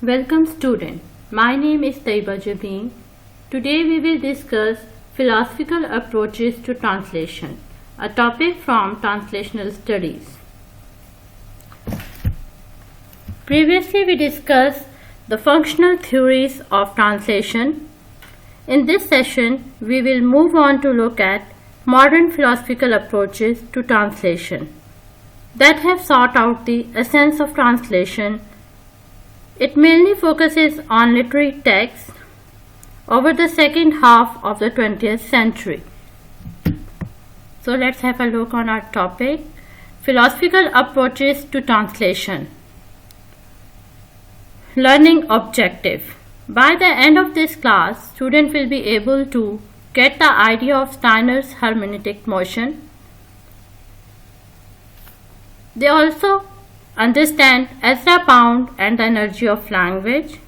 Welcome student. My name is Taiba Jabin. Today we will discuss philosophical approaches to translation, a topic from translational studies. Previously we discussed the functional theories of translation. In this session we will move on to look at modern philosophical approaches to translation that have sought out the essence of translation. It mainly focuses on literary texts over the second half of the 20th century. So let's have a look on our topic, philosophical approaches to translation. Learning objective. By the end of this class, students will be able to get the idea of Steiner's hermeneutic motion. They also understand Ezra Pound and the energy of language.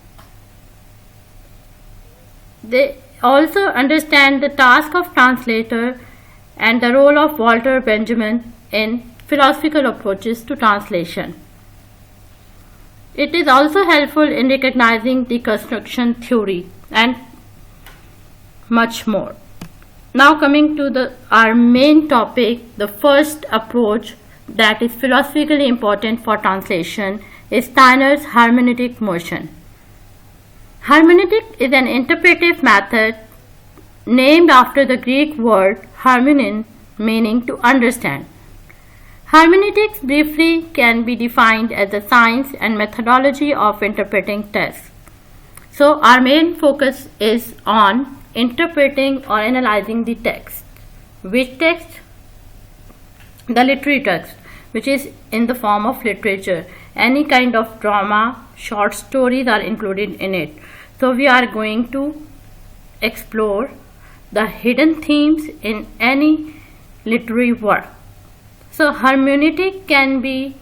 They also understand the task of translator and the role of Walter Benjamin in philosophical approaches to translation. It is also helpful in recognizing the construction theory and much more. Now coming to our main topic, the first approach that is philosophically important for translation is Steiner's hermeneutic motion. Hermeneutic is an interpretive method named after the Greek word hermenein, meaning to understand. Hermeneutics briefly can be defined as the science and methodology of interpreting texts. So our main focus is on interpreting or analyzing the text. Which text? The literary text, which is in the form of literature. Any kind of drama, short stories are included in it. So we are going to explore the hidden themes in any literary work. So hermeneutic can be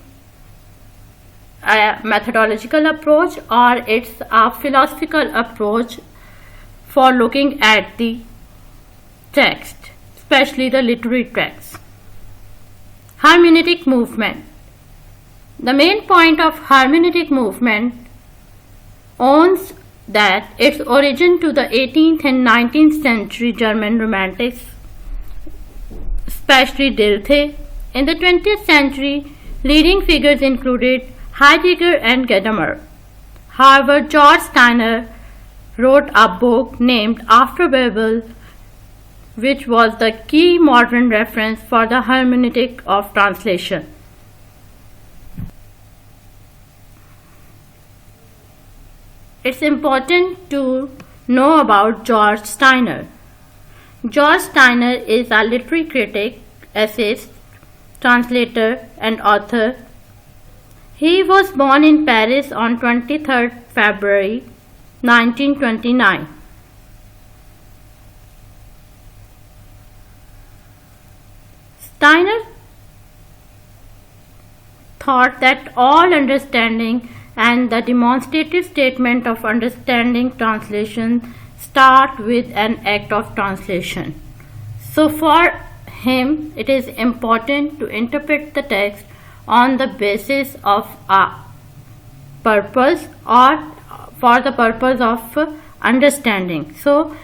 a methodological approach or it's a philosophical approach for looking at the text, especially the literary text. Hermeneutic movement. The main point of hermeneutic movement owns that its origin to the 18th and 19th century German Romantics, especially Goethe. In the 20th century, leading figures included Heidegger and Gadamer. However, George Steiner wrote a book named After Babel, which was the key modern reference for the hermeneutic of translation. It's important to know about George Steiner. George Steiner is a literary critic, essayist, translator, and author. He was born in Paris on 23rd February 1929. Steiner thought that all understanding and the demonstrative statement of understanding translation start with an act of translation. So for him, it is important to interpret the text on the basis of a purpose or for the purpose of understanding. So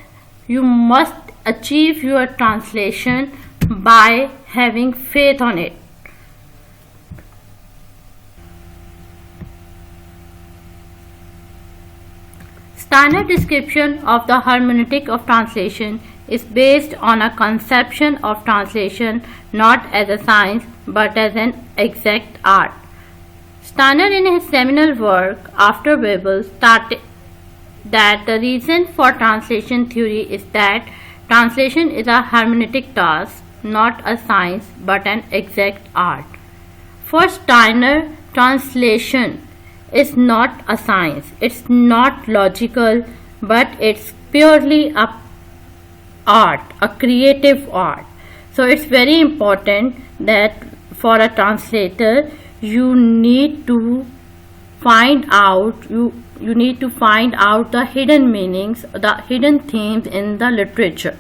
you must achieve your translation by having faith on it. Steiner's description of the hermeneutic of translation is based on a conception of translation not as a science but as an exact art. Steiner in his seminal work After Babel stated that the reason for translation theory is that translation is a hermeneutic task, not a science but an exact art. For Steiner, translation is not a science, it's not logical, but it's purely a art, a creative art. So it's very important that for a translator you need to find out the hidden meanings, the hidden themes in the literature.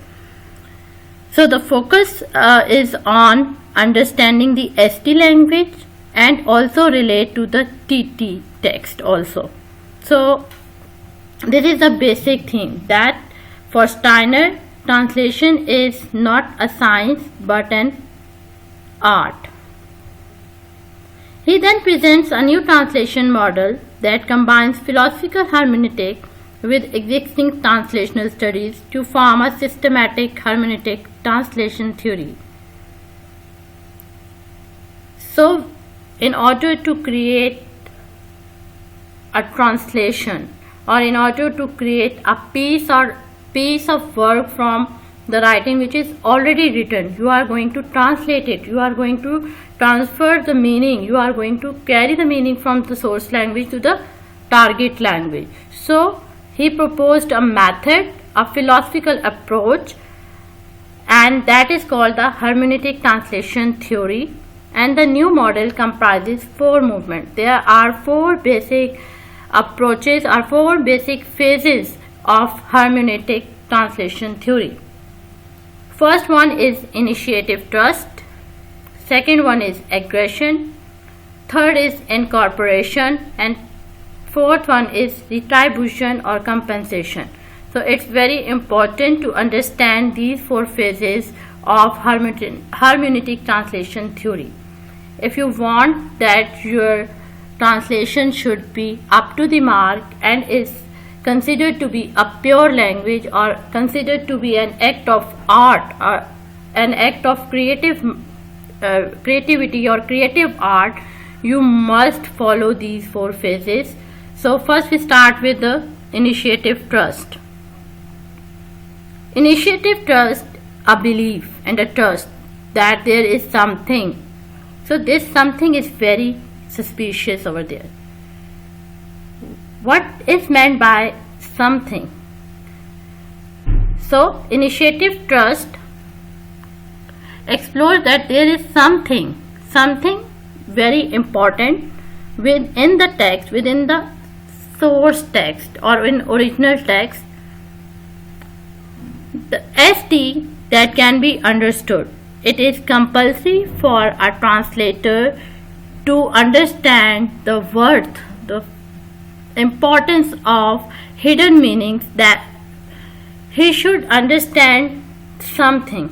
So the focus is on understanding the ST language and also relate to the TT text also. So this is the basic thing, that for Steiner, translation is not a science but an art. He then presents a new translation model that combines philosophical hermeneutic with existing translational studies to form a systematic hermeneutic translation theory. So, in order to create a translation, or in order to create a piece of work from the writing which is already written, you are going to translate it, you are going to transfer the meaning, you are going to carry the meaning from the source language to the target language. So he proposed a method, a philosophical approach, and that is called the hermeneutic translation theory. And the new model comprises 4 movements. There are 4 basic approaches or 4 basic phases of hermeneutic translation theory. First one is initiative trust, second one is aggression, third is incorporation, and fourth one is retribution or compensation. So it's very important to understand these 4 phases of hermeneutic translation theory. If you want that your translation should be up to the mark and is considered to be a pure language, or considered to be an act of art, or an act of creativity or creative art, you must follow these 4 phases. So first we start with the initiative trust. Initiative trust, a belief and a trust that there is something. So this something is very suspicious over there. What is meant by something? So initiative trust explores that there is something very important within the text, within the source text or in original text, the ST that can be understood. It is compulsory for a translator to understand the worth, the importance of hidden meanings, that he should understand something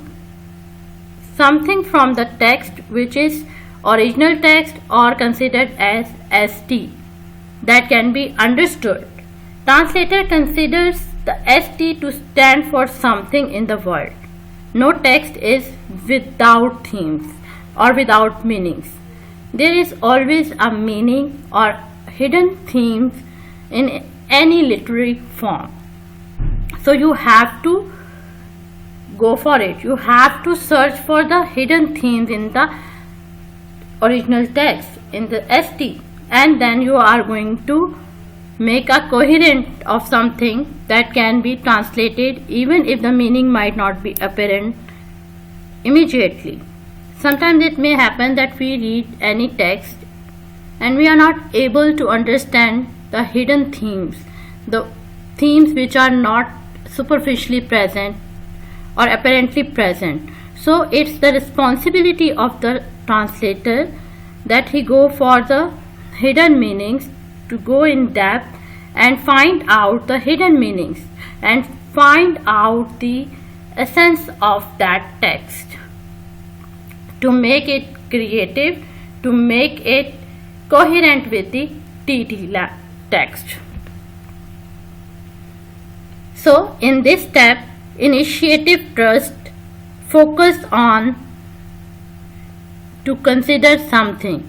from the text which is original text or considered as ST that can be understood. Translator considers the ST to stand for something in the world. No text is without themes or without meanings. There is always a meaning or hidden themes in any literary form. So you have to go for it. You have to search for the hidden themes in the original text, in the ST, and then you are going to make a coherent of something that can be translated even if the meaning might not be apparent immediately. Sometimes it may happen that we read any text and we are not able to understand the hidden themes, the themes which are not superficially present or apparently present. So it's the responsibility of the translator that he go for the hidden meanings, to go in depth and find out the hidden meanings and find out the essence of that text, to make it creative, to make it coherent with the TT text. So in this step, initiative trust focus on to consider something,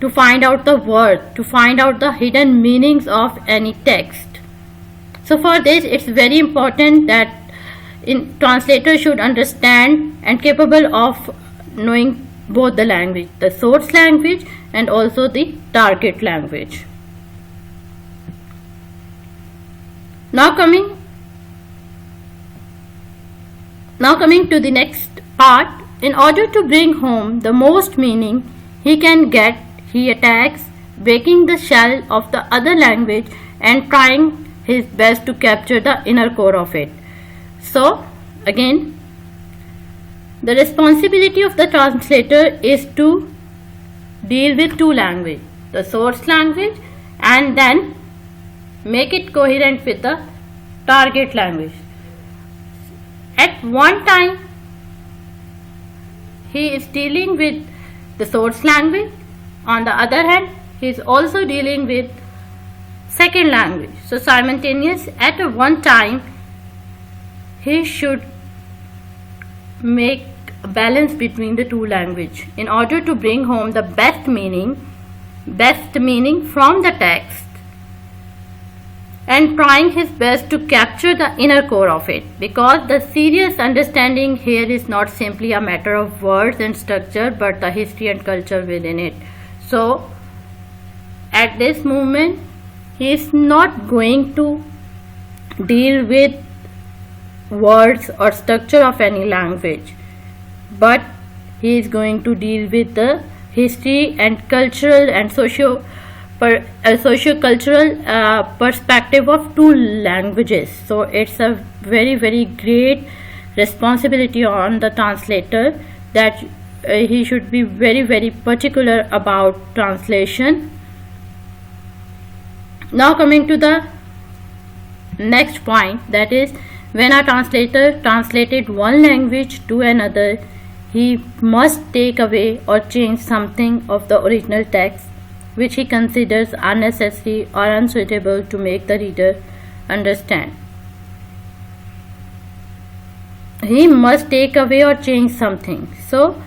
to find out the worth, to find out the hidden meanings of any text. So for this, it's very important that translator should understand and capable of knowing both the language, the source language and also the target language. Now coming to the next part, in order to bring home the most meaning he can get, he attacks breaking the shell of the other language and trying his best to capture the inner core of it. So again, the responsibility of the translator is to deal with 2 languages, the source language and then make it coherent with the target language. At one time, he is dealing with the source language. On the other hand, he is also dealing with second language. So simultaneous at one time, he should make a balance between the two language in order to bring home the best meaning from the text, and trying his best to capture the inner core of it, because the serious understanding here is not simply a matter of words and structure but the history and culture within it. So at this moment he is not going to deal with words or structure of any language, but he is going to deal with the history and cultural and socio-cultural perspective of two languages. So it's a very great responsibility on the translator that he should be very particular about translation. Now coming to the next point, that is, when a translator translated one language to another, he must take away or change something of the original text which he considers unnecessary or unsuitable to make the reader understand. He must take away or change something. So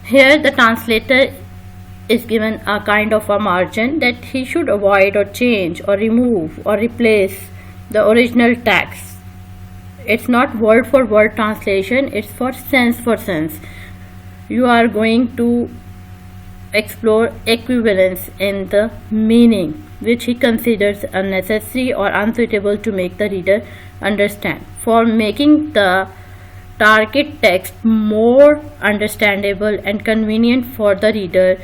here the translator is given a kind of a margin that he should avoid or change or remove or replace the original text. It's not word for word translation, it's for sense. You are going to explore equivalence in the meaning which he considers unnecessary or unsuitable to make the reader understand. For making the target text more understandable and convenient for the reader,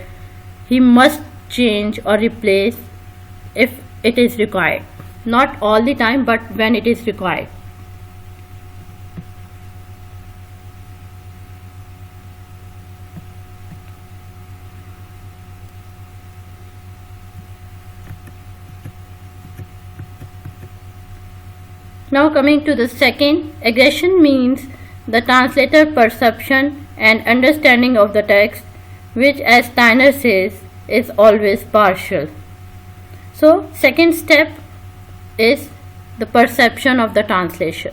he must change or replace if it is required. Not all the time, but when it is required. Now coming to the second, aggression means the translator perception and understanding of the text, which, as Steiner says, is always partial. So second step is the perception of the translation.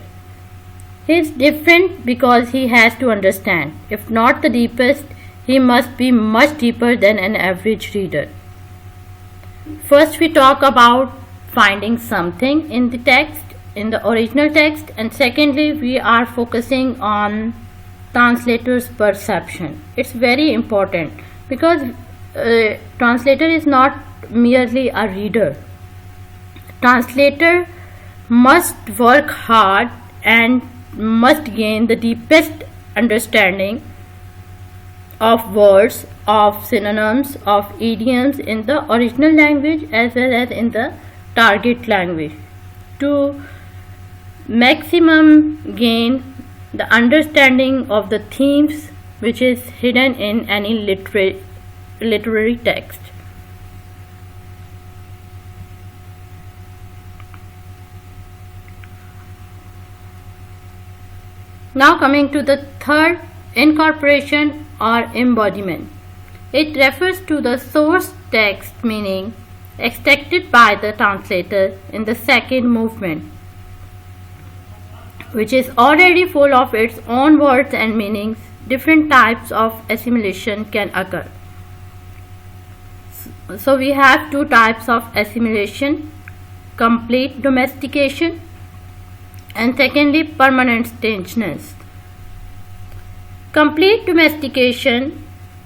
He is different because he has to understand. If not the deepest, he must be much deeper than an average reader. First we talk about finding something in the text, in the original text, and secondly we are focusing on translator's perception. It's very important because translator is not merely a reader. Translator must work hard and must gain the deepest understanding of words, of synonyms, of idioms in the original language as well as in the target language, to maximum gain the understanding of the themes which is hidden in any literary text. Now coming to the third, incorporation or embodiment. It refers to the source text meaning extracted by the translator in the second movement, which is already full of its own words and meanings. Different types of assimilation can occur. So we have two types of assimilation: complete domestication and secondly permanent strangeness. Complete domestication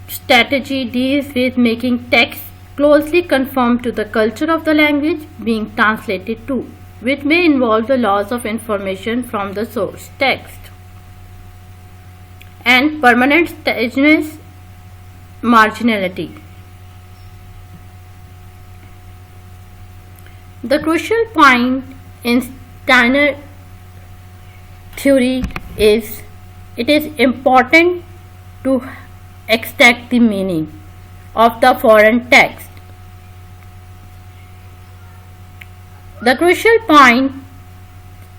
strategy deals with making text closely conform to the culture of the language being translated to, which may involve the loss of information from the source text. And permanent strangeness, marginality. The crucial point in Steiner theory is it is important to extract the meaning of the foreign text. The crucial point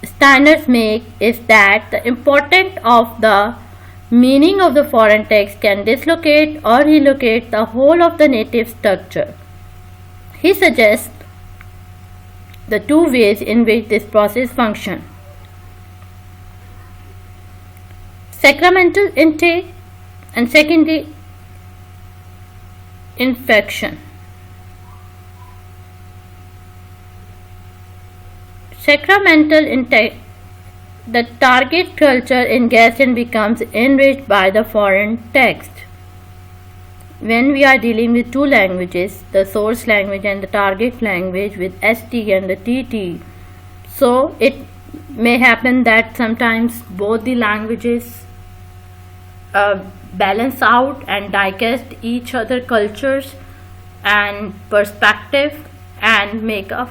Steiner makes is that the importance of the meaning of the foreign text can dislocate or relocate the whole of the native structure. He suggests the two ways in which this process functions. Sacramental intake and secondary infection. Sacramental intake. The target culture engages and becomes enriched by the foreign text. When we are dealing with two languages, the source language and the target language with ST and the TT, so it may happen that sometimes both the languages balance out and digest each other cultures and perspective and make a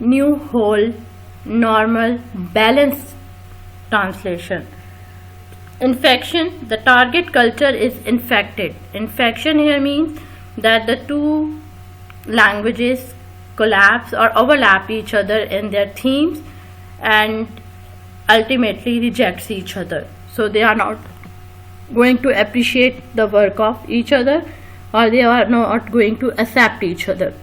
new whole normal balanced translation. Infection. The target culture is infected. Infection here means that the two languages collapse or overlap each other in their themes and ultimately rejects each other. So they are not going to appreciate the work of each other, or they are not going to accept each other.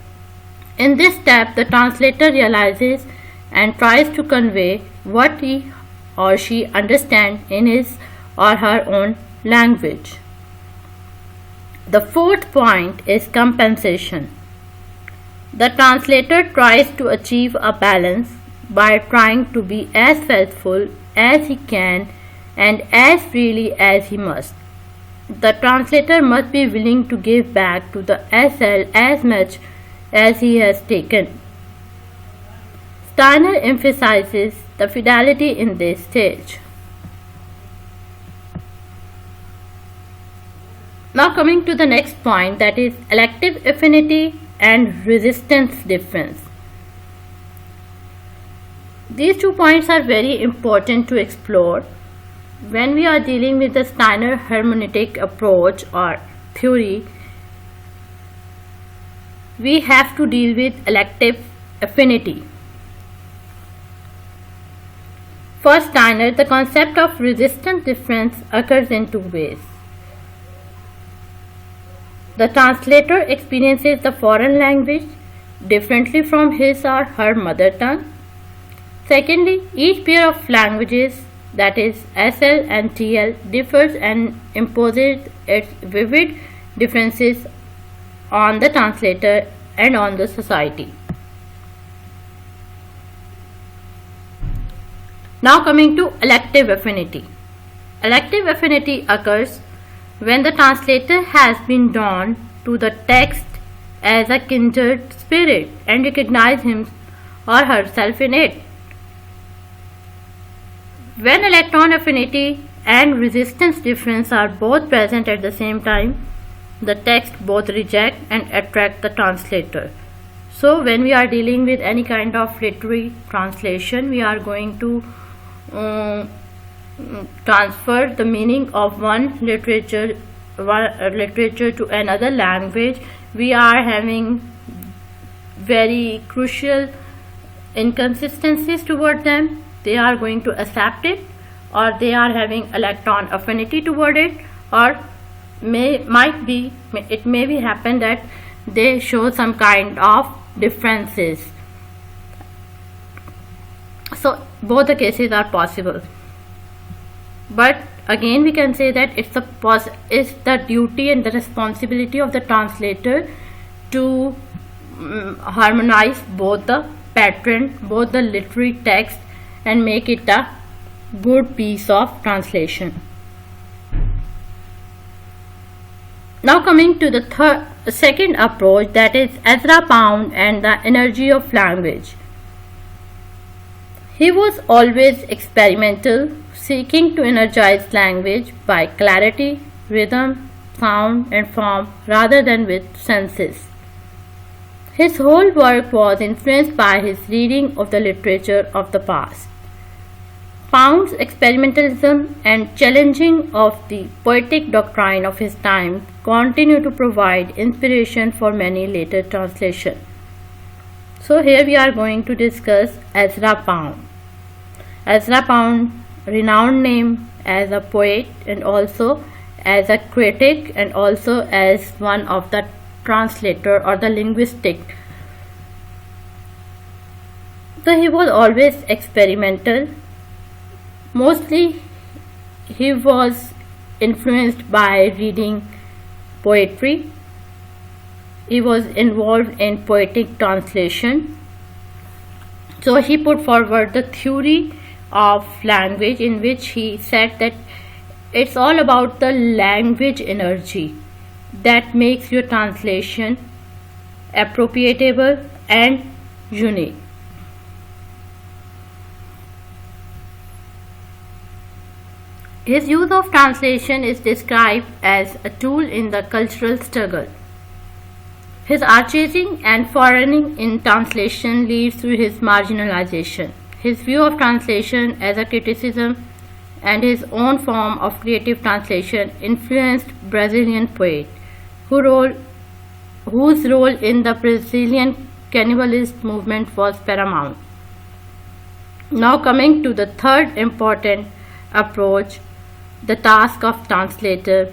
In this step, the translator realizes and tries to convey what he or she understands in his or her own language. The fourth point is compensation. The translator tries to achieve a balance by trying to be as faithful as he can and as freely as he must. The translator must be willing to give back to the SL as much as he has taken. Steiner emphasizes the fidelity in this stage. Now coming to the next point, that is elective affinity and resistance difference. These 2 points are very important to explore when we are dealing with the Steiner hermeneutic approach or theory. We have to deal with elective affinity. For Steiner, the concept of resistance difference occurs in 2 ways. The translator experiences the foreign language differently from his or her mother tongue. Secondly, each pair of languages, that is SL and TL, differs and imposes its vivid differences on the translator and on the society. Now coming to elective affinity. Elective affinity occurs when the translator has been drawn to the text as a kindred spirit and recognizes him or herself in it. When electron affinity and resistance difference are both present at the same time, the text both reject and attract the translator. So when we are dealing with any kind of literary translation, we are going to transfer the meaning of one literature to another language. We are having very crucial inconsistencies toward them. They are going to accept it, or they are having electron affinity toward it, or it may be happen that they show some kind of differences. So both the cases are possible, but again we can say that it's the duty and the responsibility of the translator to harmonize both the pattern, both the literary text, and make it a good piece of translation. Now coming to the second approach, that is Ezra Pound and the energy of language. He was always experimental, seeking to energize language by clarity, rhythm, sound and form rather than with senses. His whole work was influenced by his reading of the literature of the past. Pound's experimentalism and challenging of the poetic doctrine of his time continue to provide inspiration for many later translations. So here we are going to discuss Ezra Pound. Ezra Pound, renowned name as a poet and also as a critic and also as one of the translator or the linguistic. So he was always experimental. Mostly he was influenced by reading poetry. He was involved in poetic translation. So he put forward the theory of language, in which he said that it's all about the language energy that makes your translation appropriatable and unique. His use of translation is described as a tool in the cultural struggle. His archaising and foreigning in translation leads to his marginalization. His view of translation as a criticism and his own form of creative translation influenced Brazilian poet, whose role in the Brazilian cannibalist movement was paramount. Now coming to the third important approach, the task of translator,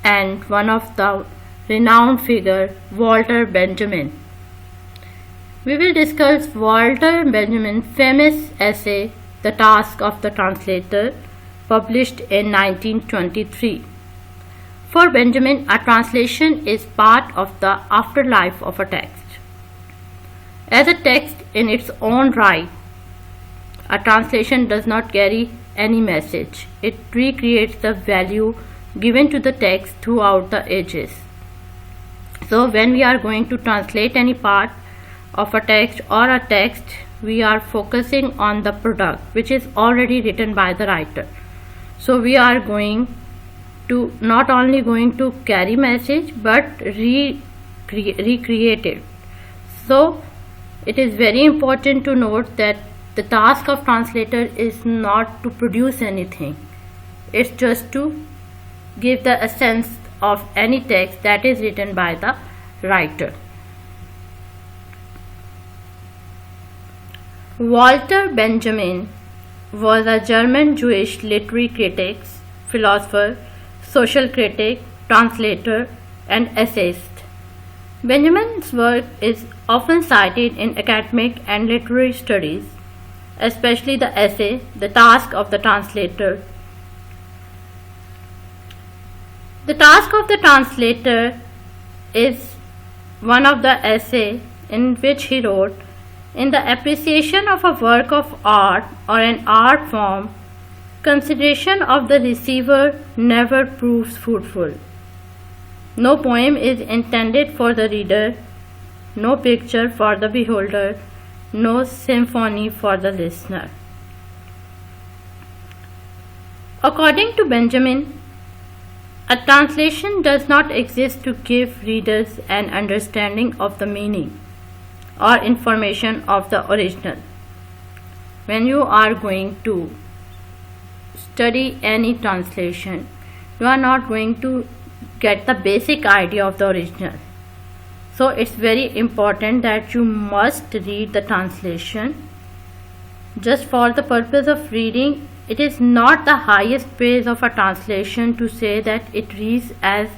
and one of the renowned figure, Walter Benjamin. We will discuss Walter Benjamin's famous essay, The Task of the Translator, published in 1923. For Benjamin, a translation is part of the afterlife of a text. As a text in its own right, a translation does not carry any message. It recreates the value given to the text throughout the ages. So when we are going to translate any part of a text or a text, we are focusing on the product which is already written by the writer. So we are going to not only going to carry message but recreate it. So it is very important to note that the task of translator is not to produce anything. It's just to give the essence of any text that is written by the writer. Walter Benjamin was a German Jewish literary critic, philosopher, social critic, translator, and essayist. Benjamin's work is often cited in academic and literary studies, especially the essay, The Task of the Translator. The Task of the Translator is one of the essays in which he wrote, in the appreciation of a work of art or an art form, consideration of the receiver never proves fruitful. No poem is intended for the reader, no picture for the beholder, no symphony for the listener. According to Benjamin, a translation does not exist to give readers an understanding of the meaning or information of the original. When you are going to study any translation, you are not going to get the basic idea of the original. So it's very important that you must read the translation. Just for the purpose of reading, it is not the highest praise of a translation to say that it reads as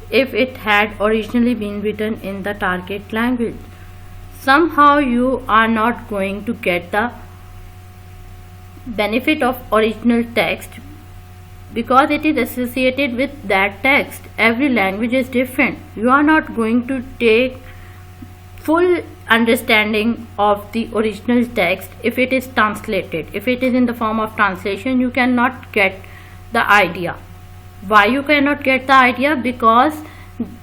if it had originally been written in the target language. Somehow you are not going to get the benefit of original text because it is associated with that text. Every language is different. You are not going to take full understanding of the original text if it is translated. If it is in the form of translation, you cannot get the idea. Why you cannot get the idea? Because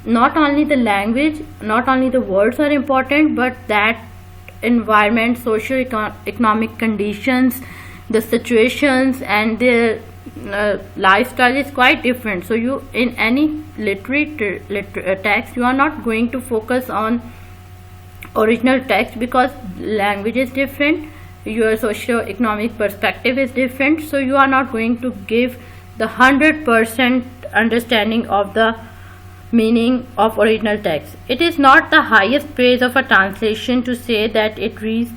not only the language, not only the words are important, but that environment, socio-economic conditions, the situations and their lifestyle is quite different. So you, in any literary text, you are not going to focus on original text because language is different, your socio-economic perspective is different. So you are not going to give the 100% understanding of the meaning of original text. It is not the highest praise of a translation to say that it reads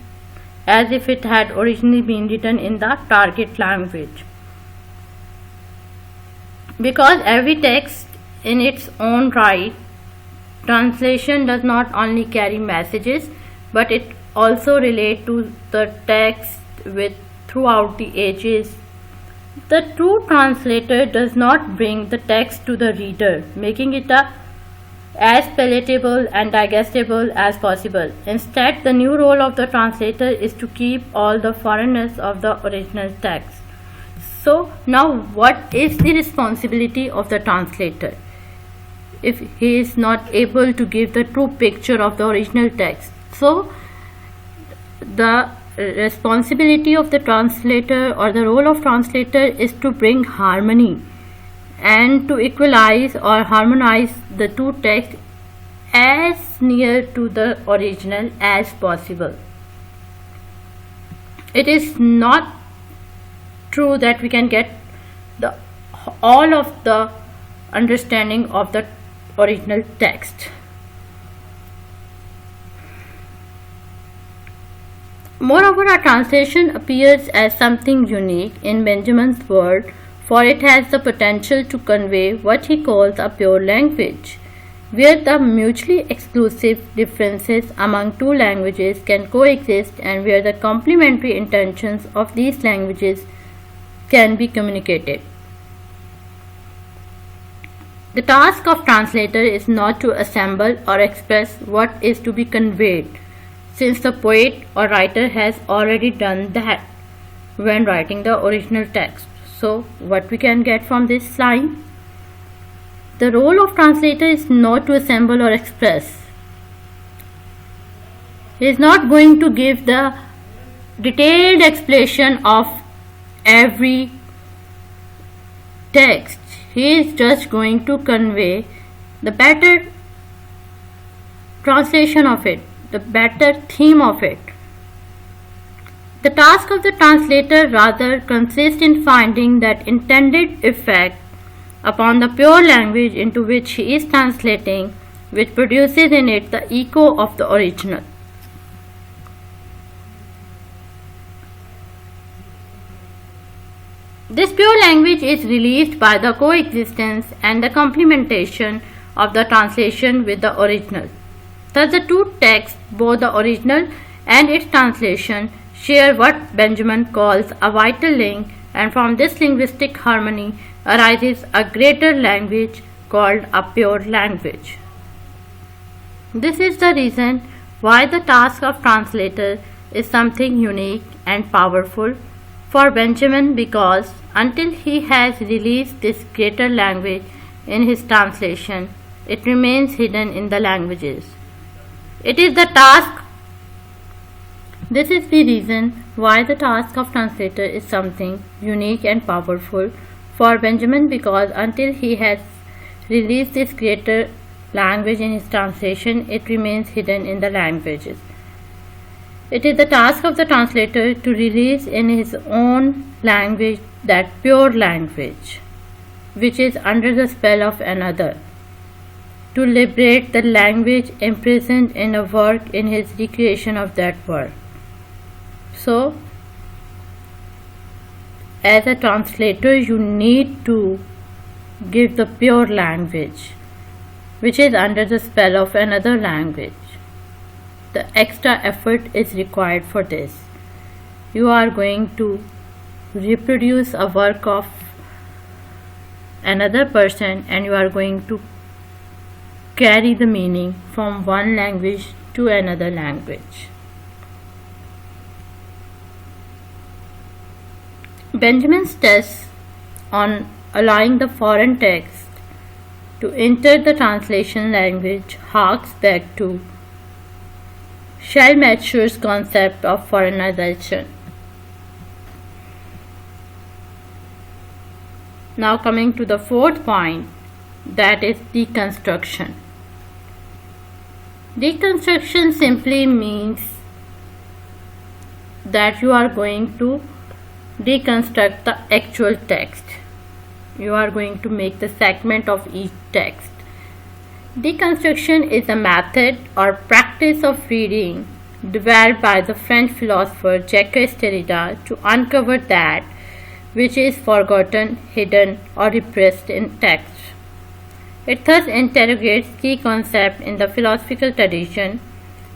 as if it had originally been written in the target language, because every text in its own right, translation does not only carry messages, but it also relates to the text with throughout the ages. The true translator does not bring the text to the reader, making it as palatable and digestible as possible. Instead, the new role of the translator is to keep all the foreignness of the original text. So, now what is the responsibility of the translator if he is not able to give the true picture of the original text? So, the responsibility of the translator or the role of translator is to bring harmony and to equalize or harmonize the two texts as near to the original as possible. It is not true that we can get all of the understanding of the original text. Moreover, a translation appears as something unique in Benjamin's world, for it has the potential to convey what he calls a pure language, where the mutually exclusive differences among two languages can coexist and where the complementary intentions of these languages can be communicated. The task of translator is not to assemble or express what is to be conveyed, since the poet or writer has already done that when writing the original text. So, what we can get from this line? The role of translator is not to assemble or express. He is not going to give the detailed explanation of every text. He is just going to convey the better translation of it, the better theme of it. The task of the translator rather consists in finding that intended effect upon the pure language into which he is translating, which produces in it the echo of the original. This pure language is released by the coexistence and the complementation of the translation with the original. Thus, the two texts, both the original and its translation, share what Benjamin calls a vital link, and from this linguistic harmony arises a greater language called a pure language. This is the reason why the task of translator is something unique and powerful for Benjamin, because until he has released this greater language in his translation, it remains hidden in the languages. It is the task. This is the reason why the task of translator is something unique and powerful for Benjamin, because until he has released this greater language in his translation, it remains hidden in the languages. It is the task of the translator to release in his own language that pure language, which is under the spell of another, to liberate the language imprisoned in a work in his recreation of that work. So, as a translator, you need to give the pure language, which is under the spell of another language. The extra effort is required for this. You are going to reproduce a work of another person, and you are going to carry the meaning from one language to another language. Benjamin's test on allowing the foreign text to enter the translation language harks back to Schleiermacher's concept of foreignization. Now coming to the fourth point, that is deconstruction. Deconstruction simply means that you are going to deconstruct the actual text. You are going to make the segment of each text Deconstruction is a method or practice of reading developed by the French philosopher Jacques Derrida to uncover that which is forgotten, hidden, or repressed in text. It thus interrogates key concepts in the philosophical tradition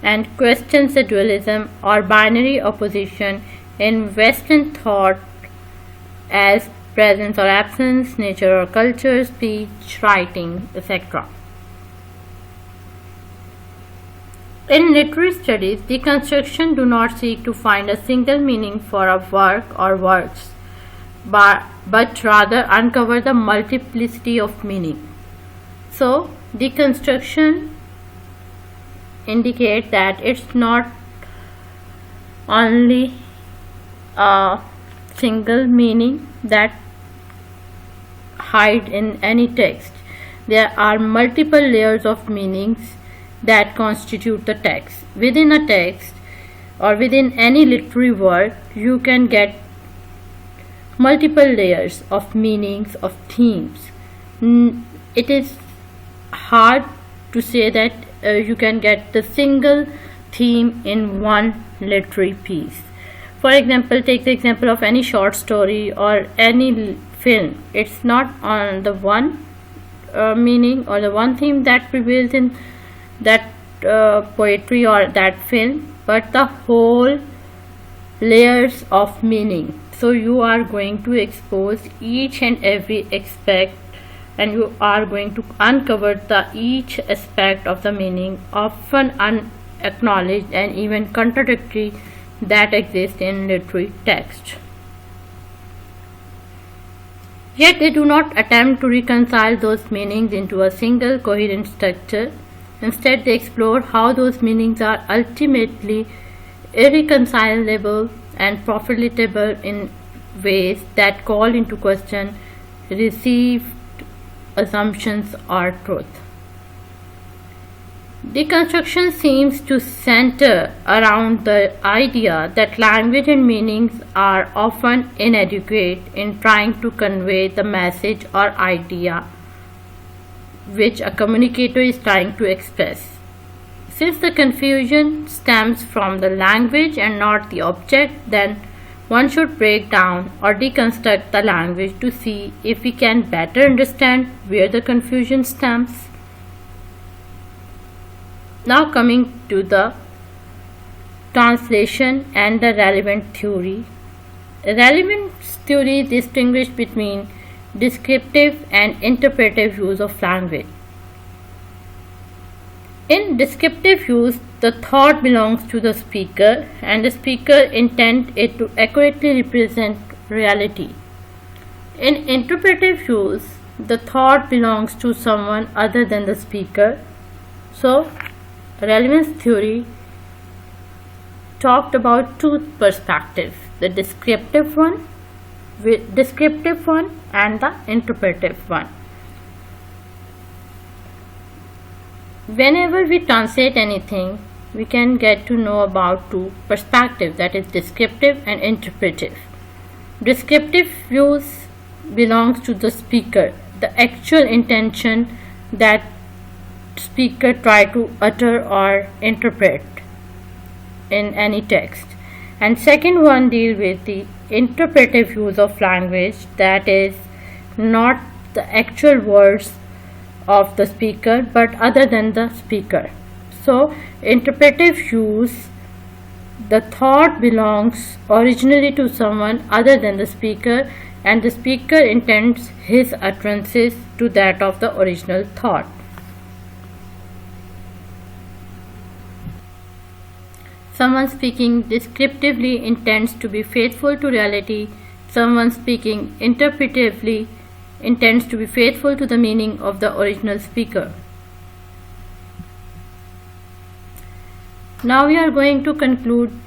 and questions the dualism or binary opposition in Western thought as presence or absence, nature or culture, speech, writing, etc. In literary studies, deconstruction do not seek to find a single meaning for a work or words, but rather uncover the multiplicity of meaning. So, deconstruction indicates that it's not only a single meaning that hide in any text. There are multiple layers of meanings that constitute the text. Within a text or within any literary work, you can get multiple layers of meanings, of themes. It is hard to say that you can get the single theme in one literary piece. For example, take the example of any short story or any film. It's not on the one meaning or the one theme that prevails in that poetry or that film, but the whole layers of meaning. So you are going to expose each and every aspect, and you are going to uncover the each aspect of the meaning, often unacknowledged and even contradictory, that exist in literary text. Yet they do not attempt to reconcile those meanings into a single coherent structure. Instead, they explore how those meanings are ultimately irreconcilable and profitable in ways that call into question received assumptions or truth. Deconstruction seems to center around the idea that language and meanings are often inadequate in trying to convey the message or idea which a communicator is trying to express. Since the confusion stems from the language and not the object, then one should break down or deconstruct the language to see if we can better understand where the confusion stems. Now coming to the translation and the relevant theory. Relevance theory distinguishes between descriptive and interpretive use of language. In descriptive use, the thought belongs to the speaker and the speaker intends it to accurately represent reality. In interpretive use, the thought belongs to someone other than the speaker. So, relevance theory talked about two perspectives, the descriptive one and the interpretive one. Whenever we translate anything, we can get to know about two perspectives, that is descriptive and interpretive. Descriptive use belongs to the speaker, the actual intention that speaker try to utter or interpret in any text. And second one deal with the interpretive use of language, that is not the actual words of the speaker but other than the speaker. So interpretive use, the thought belongs originally to someone other than the speaker and the speaker intends his utterances to that of the original thought. Someone speaking descriptively intends to be faithful to reality. Someone speaking interpretively intends to be faithful to the meaning of the original speaker. Now we are going to conclude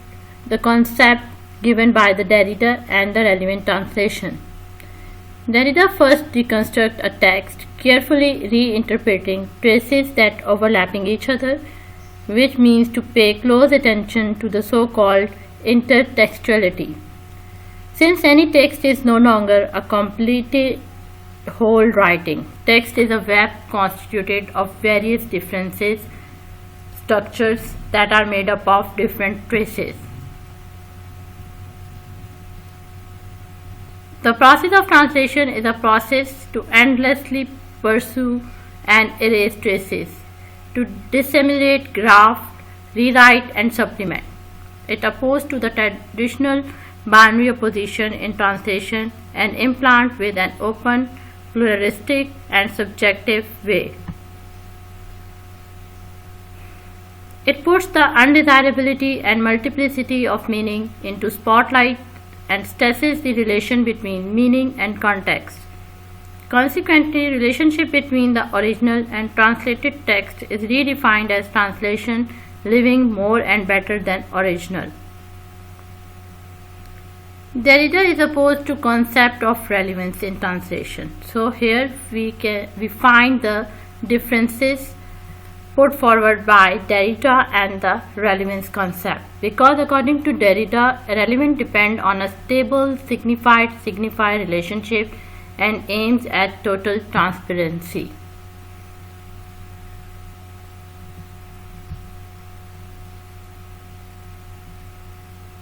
the concept given by the Derrida and the relevant translation. Derrida first deconstructs a text, carefully reinterpreting traces that overlapping each other, which means to pay close attention to the so-called intertextuality. Since any text is no longer a completely whole writing. Text is a web constituted of various differences, structures that are made up of different traces. The process of translation is a process to endlessly pursue and erase traces, to disseminate, graft, rewrite, and supplement. It opposed to the traditional binary opposition in translation and implant with an open, pluralistic, and subjective way. It puts the undesirability and multiplicity of meaning into spotlight and stresses the relation between meaning and context. Consequently, relationship between the original and translated text is redefined as translation living more and better than original. Derrida is opposed to concept of relevance in translation. So here we find the differences put forward by Derrida and the relevance concept, because according to Derrida, relevance depends on a stable signified relationship and aims at total transparency.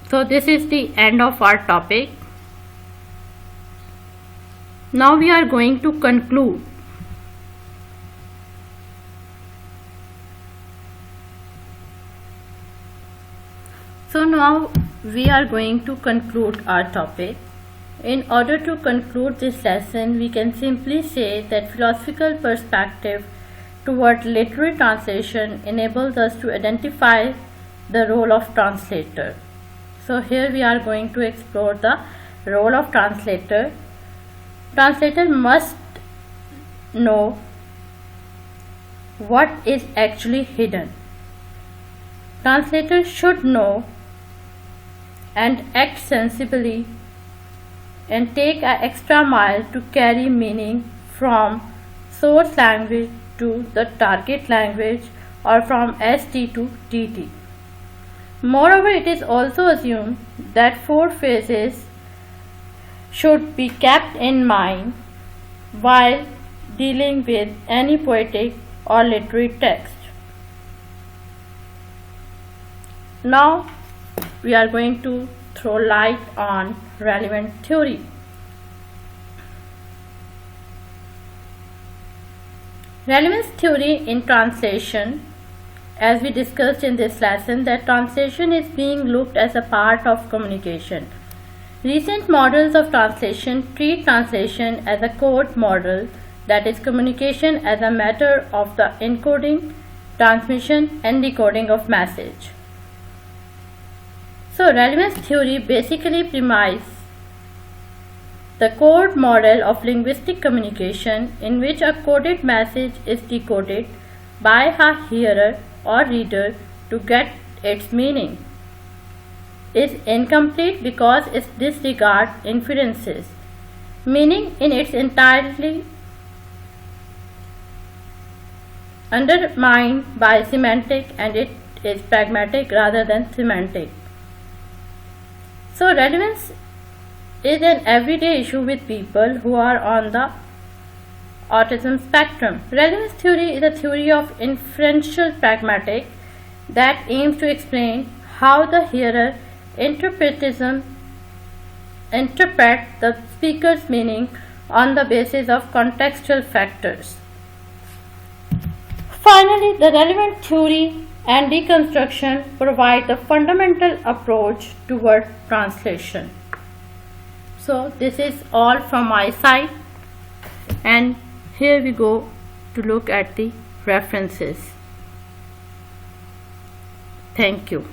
So this is the end of our topic. Now we are going to conclude. So now we are going to conclude our topic. In order to conclude this lesson, we can simply say that philosophical perspective toward literary translation enables us to identify the role of translator. So here we are going to explore the role of translator. Translator must know what is actually hidden. Translator should know and act sensibly and take an extra mile to carry meaning from source language to the target language or from ST to TT. Moreover, it is also assumed that four phases should be kept in mind while dealing with any poetic or literary text. Now we are going to throw light on relevant theory. Relevance theory in translation, as we discussed in this lesson, that translation is being looked as a part of communication. Recent models of translation treat translation as a code model, that is, communication as a matter of the encoding, transmission, and decoding of message. So, relevance theory basically premises the code model of linguistic communication in which a coded message is decoded by a hearer or reader to get its meaning, is incomplete because it disregards inferences. Meaning in its entirety undermined by semantic, and it is pragmatic rather than semantic. So relevance is an everyday issue with people who are on the autism spectrum. Relevance theory is a theory of inferential pragmatic that aims to explain how the hearer interprets the speaker's meaning on the basis of contextual factors. Finally, the relevant theory and deconstruction provide the fundamental approach toward translation. So this is all from my side, and here we go to look at the references. Thank you.